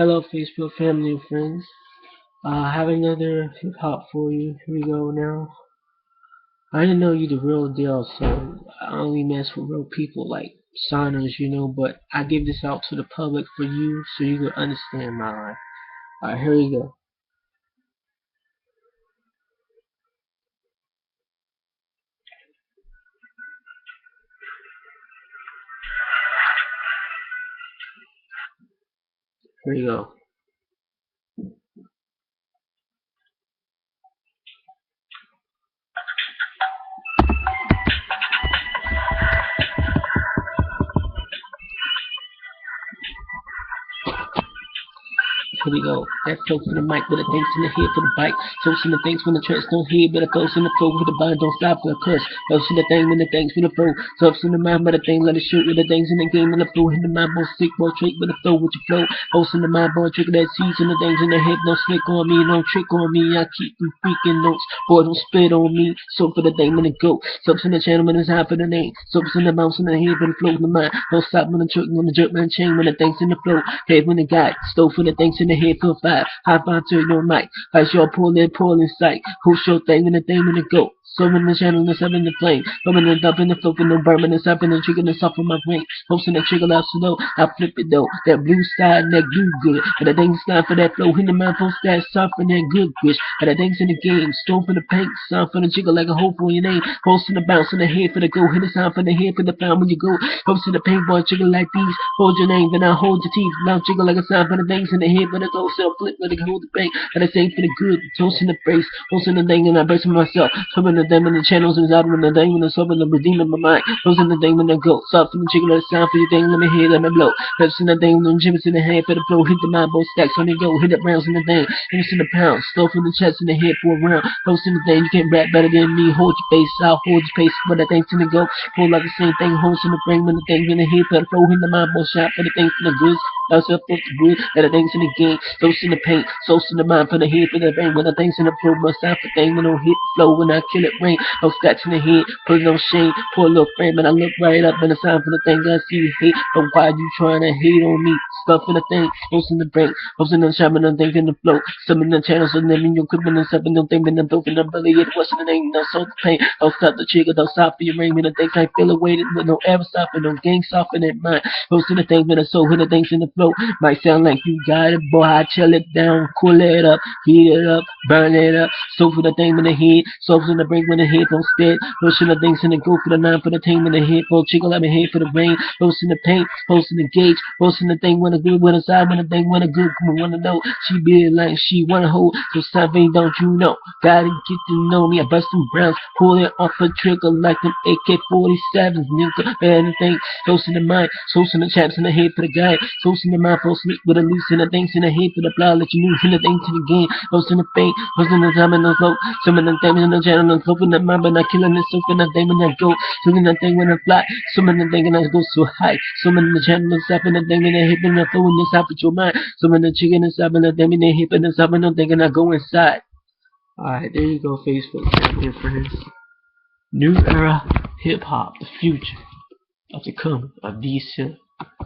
Hello, Facebook family and friends. I have another hip hop for you. Here we go now. I didn't know you the real deal, so I only mess with real people like signers, but I give this out to the public for you so you can understand my life. Alright, here we go. Here we go. Here we go. That flows in the mic, but it thinks in the head for the bite. Flows in the things when the tracks don't hear, but it flows in the flow with the bind, don't stop for the cuss. Flows in the thing when the things for the flow. Flows in the mind, but the thing let it shoot with the things in the game and the flow. In the mind, boy, sick, boy, trick, but the flow with your flow. Flows in the mind, boy, trick that season, the things in the head, don't slick on me, don't trick on me. I keep them freaking notes, boy, don't spit on me. So for the thing when it go. Flows in the channel when it's high for the name. Flows in the mouse in the head, but the flow in the mind. Don't stop when the trick, when the jerk, man, chain, when the things in the flow. Head when the guy, stove for the things in the head for five. High five to your mic. As your pull in sight. Who's your thing and the thing when it go? So in the channel and seven the flame. Bumming and dumping the flow and the burning and stopping and tricking and stuff from my brain. Posting the trigger out slow. I flip it though. That blue side and that blue good. And the thing's not for that flow. In the mouth post that soft and that good wish. And the thing's in the game. Stone for the paint. Sound for the jiggle like a hole for your name. Posting the bounce in the head for the go. Hit the sound for the head for the pound when you go. Posting the paintball jiggle like these. Hold your name, then I hold your teeth. Mouth jiggle like a sound for the things in the head. But it's all self flip. Let it hold the bank. And I say for the good. Toast in the face. Toast in the thing and I brace for myself. Coming the them in the channels and out when the thing when the soul and the redeeming my mind. Toast in the thing when I go. Soft in the chicken, let it sound for your thing. Let me hear, let me blow. Lips in the thing when the jimmys in the hand for the flow. Hit the mind, both stacks on the go. Hit the rounds in the thing. Hits in the pound. Slow from the chest in the head for a round. Toast in the thing. You can't rap better than me. Hold your face. I'll hold your pace. When the thing's in the go. Pull like the same thing. Holds in the brain when the thing in the head for the flow. Hit the mind, both shot for the thing for the goods. That's up with the good, and the things in the game, those in the paint, souls in the mind, for the head, for the brain, when the things in the flow, must have the thing, when I hit flow, when I kill it rain, no scratch in the head, put no shame, pull a little frame, and I look right up, and the sign for the thing, I see you hate, but why you trying to hate on me? Stuff in the thing, those in the brain, those in the shop, and the things in the flow, some in the channels, and then in your equipment, and stuff, and the thing, and the dope, and the belly, it wasn't the name, no soul the pain, don't stop the trigger, don't stop for your ring, when the things I feel away, with no ever stopping, no gang stopping in mind, those in the things, when the soul, when the things in the flow, might sound like you got it, boy. I chill it down, cool it up, heat it up, burn it up. So for the thing in the head, so in the break when the head don't spit. Pushing the things in the go for the nine for the team in the head, for chickle at my head for the rain. Post in the paint, post in the gauge, post in the thing when the good, when the side, when the thing, when the good, come on, wanna know. She be like she wanna hold, so something don't you know? Gotta get to know me. I bust them browns, pull it off a trigger like them AK-47s, nigga. Anything, post in the mind, so in the chaps in the head for the guy, so in the mind, for sleep with a loose and the things in the head for the blood, let you know in the things in the game, those in the paint, those in the time and the flow, some of the things in the channel and flow in the mind, but not killing the soap and the thing when I go, some of the thing when I fly, some of the thing and I go so high, some of the channel and stuff and the thing in the hip and the flow in the side with your mind, some of the chicken and stuff and the thing in the hip and the stuff and the thing and I go inside. Alright, there you go, Facebook family and friends. New era hip hop, the future of the coming of these